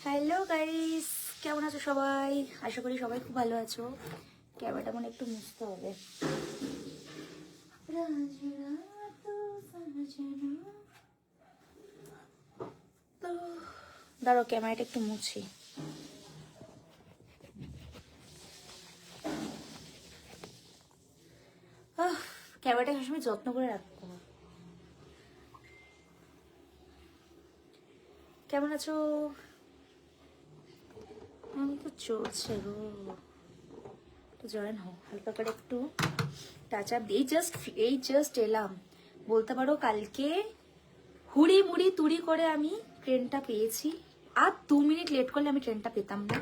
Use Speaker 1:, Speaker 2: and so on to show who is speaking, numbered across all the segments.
Speaker 1: Hello guys, কেমন আছো সবাই? আশা করি সবাই খুব ভালো আছো। ক্যামেরাটা মনে একটু মুছতে হবে। দাঁড়ো, ক্যামেরাটা একটু মুছি। ক্যামেরাটা সবসময় যত্ন করে রাখবো। কেমন আছো? আমি তো চলছে গো। তো জয়েন হও, হালকা করে একটু টাচ আপ দিয়ে জাস্ট এলাম। বলতে পারো কালকে হুড়ি মুড়ি তুড়ি করে আমি ট্রেনটা পেয়েছি। আর 2 মিনিট লেট করলে আমি ট্রেনটা পেতাম না।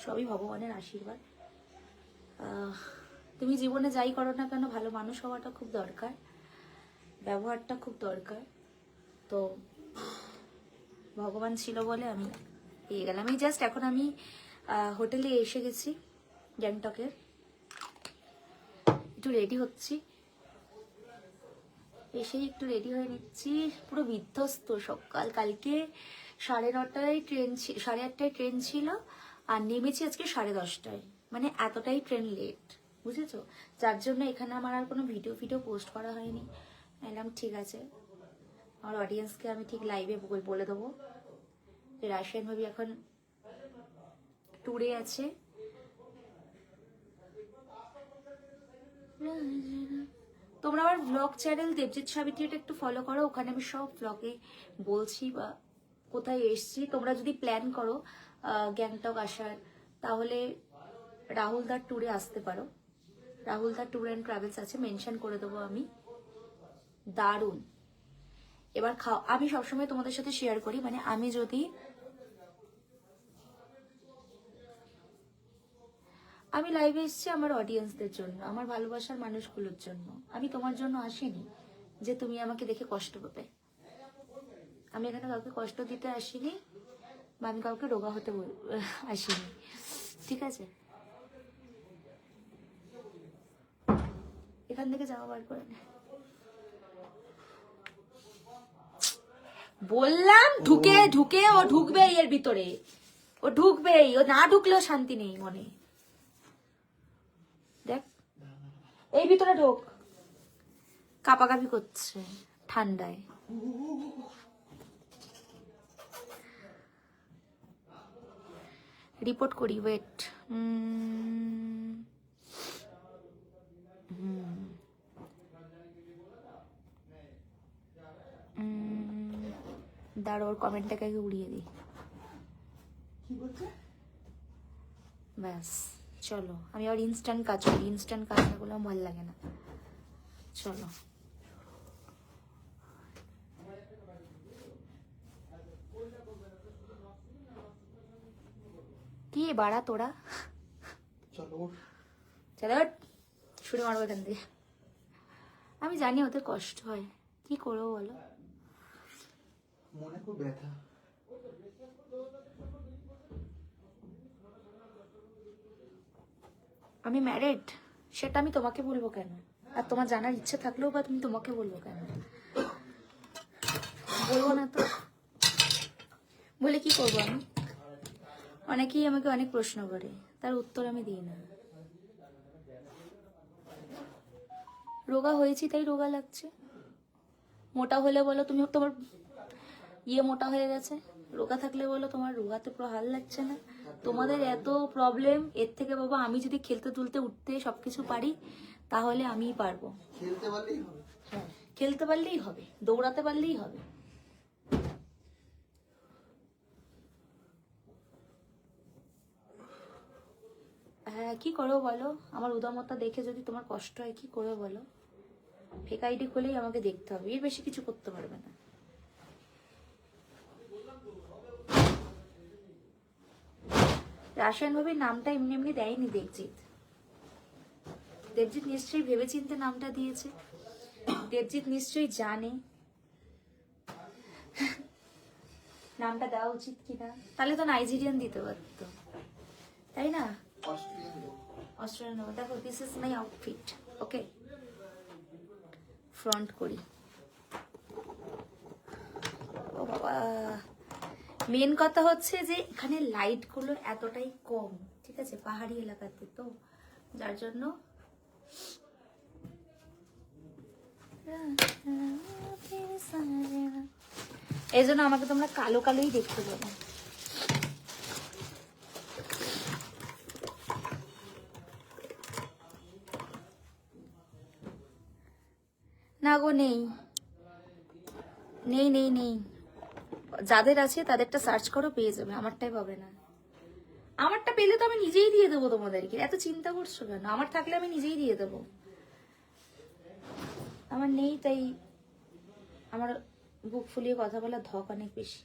Speaker 1: সবই ভগবানের আশীর্বাদ। তুমি জীবনে যাই করো না কেন, ভালো মানুষ হওয়াটা খুব দরকার, ব্যবহারটা খুব দরকার। তো ভগবান ছিল বলে আমি পেয়ে গেলাম। এই জাস্ট এখন আমি হোটেলে এসে গেছি গ্যাংটকের। একটু রেডি হচ্ছি, এসেই একটু রেডি হয়ে নিচ্ছি। পুরো বিধ্বস্ত সকাল। কালকে 9:30টায় ট্রেন, 8:30টায় ট্রেন ছিল, আর নেমেছি আজকে 10:30টায়। মানে এতটাই ট্রেন লেট, বুঝেছো? যার জন্য এখানে আমার আর কোনো ভিডিও পোস্ট করা হয়নি। এলাম, ঠিক আছে, আমার অডিয়েন্সকে আমি ঠিক লাইভে বলে দেবো যে রাশিয়ান ভাবি এখন ট্যুরে আছে। তোমরা আমার ব্লগ চ্যানেল দেবজিৎ সাবিত্রীটা একটু ফলো করো। ওখানে আমি সব ব্লগে বলছি বা কোথায় এসছি। তোমরা যদি প্ল্যান করো গ্যাংটক আসার, তাহলে রাহুলদার ট্যুরে আসতে পারো। রাহুলদার ট্যুর অ্যান্ড ট্রাভেলস আছে, মেনশন করে দেবো আমি। দারুণ। এবার খাও। আমি সবসময় তোমাদের সাথে শেয়ার করি, মানে আমি লাইভে এসেছি আমার অডিয়েন্সদের জন্য, আমার ভালোবাসার মানুষগুলোর জন্য। আমি তোমার জন্য আসিনি যে তুমি আমাকে দেখে কষ্ট পাবে। আমি এখানে কাউকে কষ্ট দিতে আসিনি, বা আমি কাউকে রোগা হতে আসিনি, ঠিক আছে? এখান থেকে জামা বার করে নে। বললাম ঢুকে ও ঢুকবে এর ভিতরে, ও ঢুকবেই। ও না ঢুকলেও শান্তি নেই মনে। দেখ, এই ভিতরে ঢোক। কাপাকাপি করছে ঠান্ডায়। রিপোর্ট করি, ওয়েট। দাঁড়ো, ওর কমেন্টটাকে আগে উড়িয়ে দিই। ব্যাস, চলো। আমি আবার ইনস্ট্যান্ট কাজ করি, ইনস্ট্যান্ট কাজ না করলে আমার ভালো লাগে না। চলো। কি বাড়া তোরা? চলো ছুড়ে মারবো এখান থেকে। আমি জানি ওদের কষ্ট হয়, কি করবো বলো?
Speaker 2: মনে খুব ব্যথা।
Speaker 1: আমি ম্যারিড, সেটা আমি তোমাকে বলবো কেন? আর তোমার জানার ইচ্ছে থাকলেও বা তুমি তোমাকে বলবো কেন? বলবো না তো বলে কি করবো আমি? অনেকেই আমাকে অনেক প্রশ্ন করে, তার উত্তর আমি দিই না। রোগা হয়েছি তাই রোগা লাগছে। মোটা হলে বলো তুমি তোমার মোটা হয়ে গেছে, রোগা থাকলে বলো তোমার রোগাতে পুরো হাল লাগছে না। তোমাদের এত প্রবলেম, এর থেকে বাবা আমি যদি খেলতে তুলতে উঠতে সবকিছু পারি, তাহলে আমিই পারবো।
Speaker 2: খেলতে পারলেই হবে।
Speaker 1: হ্যাঁ, খেলতে পারলেই হবে, দৌড়াতে পারলেই হবে। হ্যাঁ, কি করবো বলো? আমার উদামতা দেখে যদি তোমার কষ্ট হয়, কি করবো বলো? ফেক আইডি খুলেই আমাকে দেখতে হবে, এর বেশি কিছু করতে পারবে না। রাশিয়ান ভাবে নামটা এমনি এমনি দেয়নি দেবজিৎ। দেবজিৎ নিশ্চয়ই ভেবেচিন্তে নামটা দিয়েছে। দেবজিৎ নিশ্চয়ই জানে নামটা দেওয়া উচিত কিনা। তাহলে তো নাইজেরিয়ান দিতে পারতো, তাই না? অস্ট্রেলিয়ান। দেখো, this is my outfit. Okay, front করি। ও বাবা, মেন কথা হচ্ছে যে এখানে লাইট গুলো এতটাই কম, ঠিক আছে, পাহাড়ি এলাকাতে তো, যার জন্য এই জন্য আমাকে তোমরা কালো কালোই দেখতে পাবো। না গো, নেই নেই নেই নেই, যাদের আছে তাদেরটা সার্চ করো, পেয়ে যাবে, আমারটাই পাবে না। আমারটা পেলে তো আমি নিজেই দিয়ে দেবো তোমাদেরকে, এত চিন্তা করছো কেন? আমার থাকলে আমি নিজেই দিয়ে দেবো, আমার নেই, তাই আমার বুক ফুলিয়ে কথা বলা ধক অনেক বেশি।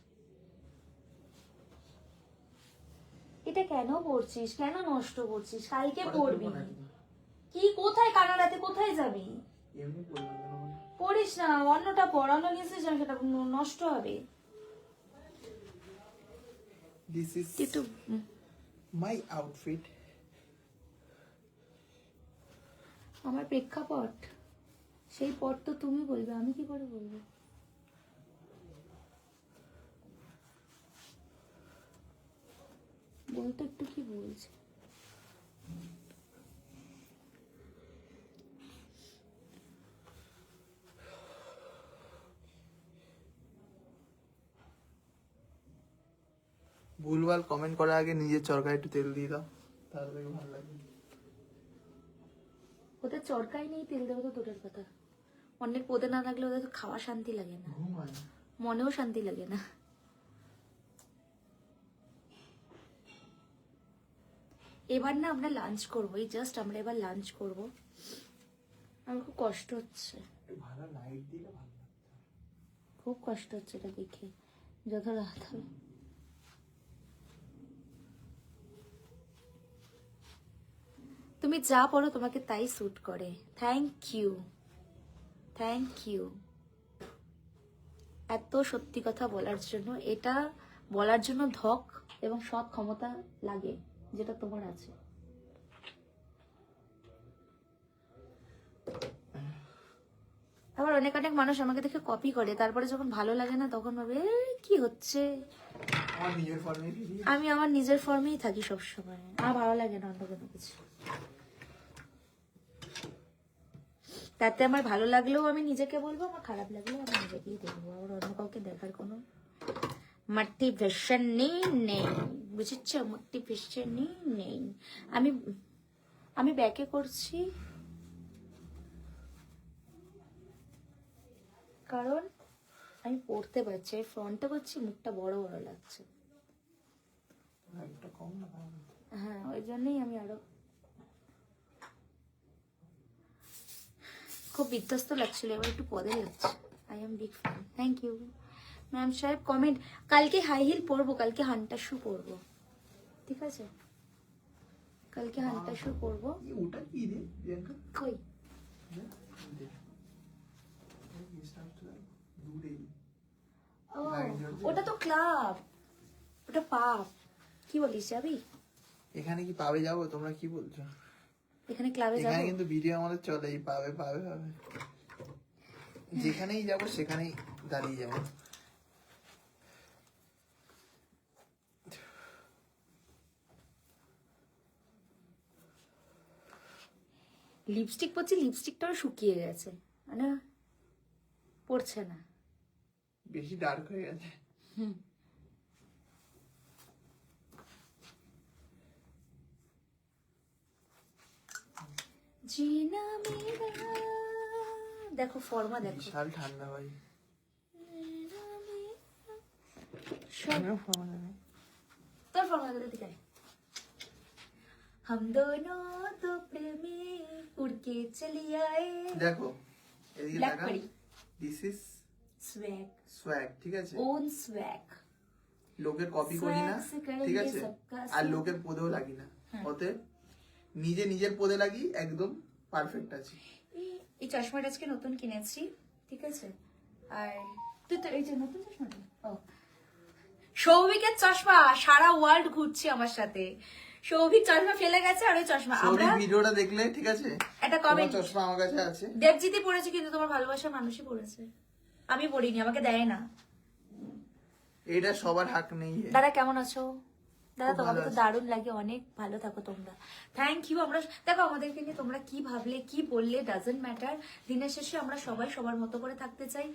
Speaker 1: এটা কেন পড়ছিস, কেন নষ্ট করছিস? কালকে পড়বি। কি কোথায় কানাডাতে কোথায় যাবি? পড়িস না, অন্যটা পড়, অন্য নিয়েছিস সেটা নষ্ট হবে।
Speaker 2: This is my outfit.
Speaker 1: আমার প্রেক্ষাপট, সেই পট তো তুমি বলবে, আমি কি করে বলবো? বলতো একটু কি বলছে।
Speaker 2: ভুলভাল কমেন্ট করার আগে নিজের চরকায় একটু তেল দিয়ে দাও, তাহলে দেখে ভালো লাগবে।
Speaker 1: ওদের চরকায় নেই, তেল দেবো তো দূরের কথা, অনেক পদে না লাগলে ওদের খাওয়া শান্তি লাগে না, মনেও শান্তি লাগে না। এবার না আমরা লাঞ্চ করবো, এই জাস্ট আমরা এবার লাঞ্চ করবো। আমার খুব কষ্ট হচ্ছে,
Speaker 2: ভালো লাইট দিলে ভালো লাগবে।
Speaker 1: খুব কষ্ট হচ্ছে এটা দেখে, যত রাত হবে। তুমি যা পড়ো তোমাকে তাই স্যুট করে। থ্যাংক ইউ, থ্যাংক ইউ এত সত্যি কথা বলার জন্য। এটা বলার জন্য ধক এবং সৎ ক্ষমতা লাগে, যেটা তোমার আছে। আবার অনেক অনেক মানুষ আমাকে দেখে কপি করে, তারপরে যখন ভালো লাগে না তখন ভাবে কি হচ্ছে। আমি আমার নিজের ফর্মেই থাকি সবসময়, আমার ভালো লাগে না অন্য কোনো কিছু। তাতে আমার ভালো লাগলেও আমি নিজেকে বলবো, আমার খারাপ লাগলেও আমি নিজেকেই দেখবো, আর অন্য কাউকে দেখার কোনো মোটিভেশন নেই, বুঝেছো? মোটিভেশন নেই। আমি ব্যাকে করছি কারণ আমি পড়তে পারছি, আমি ফ্রন্টে করছি, মুখটা বড় বড় লাগছে। হ্যাঁ, ওই জন্যই আমি আরো খুব বিধ্বস্ত লাগছিল, এবার একটু পদে যাচ্ছে। I am big fan, thank you ma'am সাহেব। কমেন্ট, কালকে হাই হিল পরবো, কালকে হান্টার শু পরবো, ঠিক আছে? কালকে হান্টার শু পরবো।
Speaker 2: ওটা কি রে প্রিয়াঙ্কা?
Speaker 1: কই? ওটা তো ক্লাব, ওটা পাপ। কি বলিস, যাবি?
Speaker 2: এখানে কি পাবে যাবো? তোমরা কি বলছো?
Speaker 1: এখানে ক্লাবে যাবো?
Speaker 2: এখানে কিন্তু ভিডিও আমাদের চলে, এই পাবে পাবে পাবে, যেখানেই যাবো সেখানেই দাঁড়িয়ে যাবো।
Speaker 1: লিপস্টিক পরছি, লিপস্টিকটাও শুকিয়ে গেছে, মানে পড়ছে না,
Speaker 2: বেশি ডার্ক হয়ে গেছে।
Speaker 1: জিনা মেরা, দেখো ফর্মা দেখো,
Speaker 2: বিশাল ঠান্ডা ভাই।
Speaker 1: তোর ফর্মা দিকে। हम दोनों तो प्रेमी उड़ के चली आए।
Speaker 2: দেখো এদিকে
Speaker 1: Black
Speaker 2: দেখা,
Speaker 1: Pari।
Speaker 2: This is
Speaker 1: swag,
Speaker 2: swag, ঠিক আছে?
Speaker 1: Own swag.
Speaker 2: লোকের কপি করি না,
Speaker 1: Swag se करेंगे
Speaker 2: ঠিক আছে?
Speaker 1: सबका
Speaker 2: আর
Speaker 1: swag।
Speaker 2: লোকের পদেও লাগি না, অতএব নিজে নিজের পদে লাগি, একদম পারফেক্ট আছে।
Speaker 1: এই চশমাটা আজকে নতুন কিনেছি, ঠিক আছে? আর তুই তো এই যে নতুন চশমাটা, ও সৌভিকের চশমা, সারা ওয়ার্ল্ড ঘুরছে আমার সাথে। সৌভিক চশমা ফেলে গেছে, আর ওই চশমা আমরা
Speaker 2: ভিডিওটা দেখলে, ঠিক আছে?
Speaker 1: একটা কমেন্ট,
Speaker 2: চশমা আমার কাছে আছে।
Speaker 1: দেবজিৎই পড়েছে, কিন্তু তোমার ভালোবাসার মানুষই পড়েছে, আমি পড়িনি, আমাকে দেয় না।
Speaker 2: এটা সবার হাক নেই।
Speaker 1: দাদা কেমন আছো? দাদা
Speaker 2: খুব
Speaker 1: তোমাকে
Speaker 2: ভালো
Speaker 1: তো
Speaker 2: আছি।
Speaker 1: দারুণ লাগে, অনেক ভালো থাকো তোমরা। Thank you. আমরা দেখো আমাদেরকে নিয়ে তোমরা কি ভাবলে কি বললে ডাজেন্ট ম্যাটার, দিনের শেষে আমরা সবাই সবার মতো করে থাকতে চাই।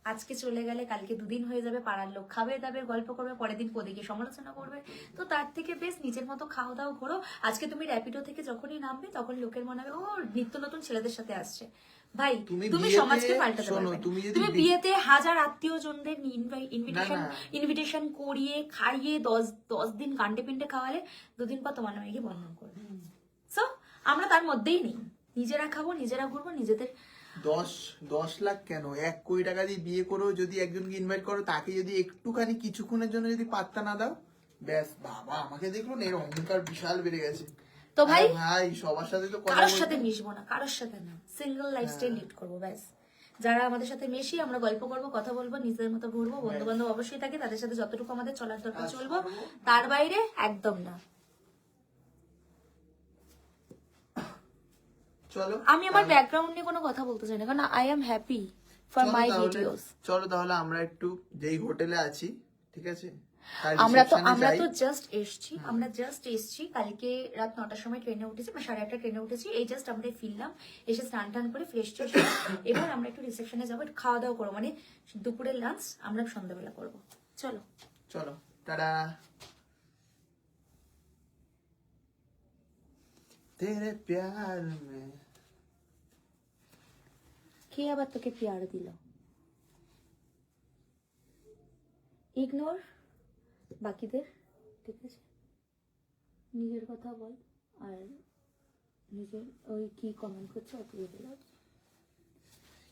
Speaker 1: আজকে চলে গেলে কালকে দুদিন হয়ে যাবে, পাড়ার লোক খাবে দাবে গল্প করবে, পরের দিন পদিকে সমালোচনা করবে। তো তার থেকে বেশ নিজের মতো খাও দাও ঘোরো। আজকে তুমি র্যাপিডো থেকে যখনই নামবে তখন লোকের মনে হবে ও নিত্য নতুন ছেলেদের সাথে আসছে। ভাই
Speaker 2: তুমি
Speaker 1: তুমি
Speaker 2: বিয়েতে-
Speaker 1: সমাজকে পাল্টাতে
Speaker 2: শোনো,
Speaker 1: পারবে না।
Speaker 2: তুমি যদি
Speaker 1: তুমি বিয়েতে হাজার আত্মীয় জনদের ইনভিটেশন
Speaker 2: না।
Speaker 1: ইনভিটেশন করিয়ে খাইয়ে 10 দিন গান্ডে পিন্ডে খাওয়ালে 2 দিন পর তোমার নামে গিয়ে বন্ধন করবে। সো আমরা তার মধ্যেই নেই, নিজেরা খাবো, নিজেরা ঘুরবো, নিজেদের
Speaker 2: 10 লাখ কেন, 1 কোটি টাকা দিয়ে বিয়ে করেও যদি একজনকে ইনভাইট করো, তাকে যদি একটুখানি কিছুক্ষণের জন্য যদি পাত্তা না দাও, ব্যাস বাবা আমাকে দেখলো না, এর অহংকার বিশাল বেড়ে গেছে।
Speaker 1: তো ভাই
Speaker 2: আরে ভাই সবার সাথে তো কথা
Speaker 1: কারোর
Speaker 2: বলতে-
Speaker 1: সাথে মিশবো না, কারোর সাথে না, সিঙ্গেল লাইফস্টাইল লিড করবো ব্যাস। যারা আমাদের সাথে মেশি আমরা গল্প করবো, কথা বলবো, নিজেদের মতো ঘুরবো, বন্ধু বান্ধব অবশ্যই থাকে, তাদের সাথে যতটুকু আমাদের চলার দরকার চলবো, তার বাইরে একদম না।
Speaker 2: চলো
Speaker 1: আমি আমার ব্যাকগ্রাউন্ড নিয়ে কোনো কথা বলতে চাই না, কারণ আই এম হ্যাপি ফর
Speaker 2: চলো
Speaker 1: মাই
Speaker 2: তাহলে-
Speaker 1: ভিডিওস।
Speaker 2: চলো তাহলে আমরা একটু যেই হোটেলে আছি, ঠিক আছে, তার
Speaker 1: আমরা
Speaker 2: reception-এ যাই।
Speaker 1: তো জাস্ট এসছি কালকে রাত 9টার সময় ট্রেনে উঠেছি, বা 8:30 ট্রেনে উঠেছি, এই জাস্ট আমরা ফিরলাম, এসে স্নান টান করে ফ্রেশ ট্রেশ হয়ে এবার আমরা একটু রিসেপশনে যাবো, একটু খাওয়া দাওয়া করবো, মানে দুপুরের লাঞ্চ আমরা সন্ধ্যাবেলা করবো। চলো
Speaker 2: চলো টাটা। তেরে প্যার মে
Speaker 1: কে আবার তোকে পেয়ার দিল? ইগনোর বাকিদের, ঠিক আছে, নিজের কথা বল, আর নিজের ওই কি কমেন্ট করছে অত বলে।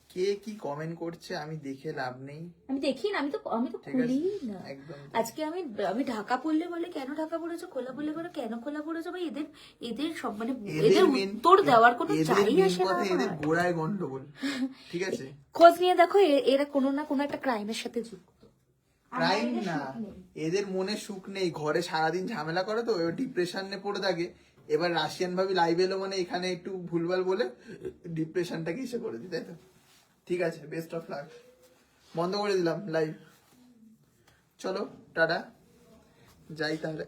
Speaker 2: কে কি কমেন্ট করছে আমি দেখে লাভ নেই।
Speaker 1: আমি দেখি না, আমি তো
Speaker 2: ঠিক
Speaker 1: খুলি
Speaker 2: আছে,
Speaker 1: না।
Speaker 2: একদম।
Speaker 1: আজকে আমি ঢাকা পড়লে বলে কেন ঢাকা পড়েছো, খোলা পড়লে বলে কেন খোলা পড়েছো, ভাই এদের সব মানে এদের
Speaker 2: main-
Speaker 1: উত্তর দেওয়ার কোনো
Speaker 2: এদের
Speaker 1: চাই
Speaker 2: main
Speaker 1: আসে না
Speaker 2: কথা, এদের
Speaker 1: আমার।
Speaker 2: গোড়ায় গন্ডগোল, ঠিক আছে।
Speaker 1: খোঁজ নিয়ে দেখো এরা কোনো না কোনো একটা ক্রাইমের সাথে যুক্ত।
Speaker 2: ক্রাইম
Speaker 1: এদের
Speaker 2: না,
Speaker 1: সুখ নেই।
Speaker 2: এদের মনে সুখ নেই, ঘরে সারাদিন ঝামেলা করে তো এবার ডিপ্রেশনে পড়ে থাকে। এবার রাশিয়ান ভাবি লাইভ এলো মানে এখানে একটু ভুলভাল বলে ডিপ্রেশনটাকে ইসে করে দিই, তাই তো। ঠিক আছে, বেস্ট অফ লাক, বন্ধ করে দিলাম লাইভ। চলো টাটা, যাই তাহলে।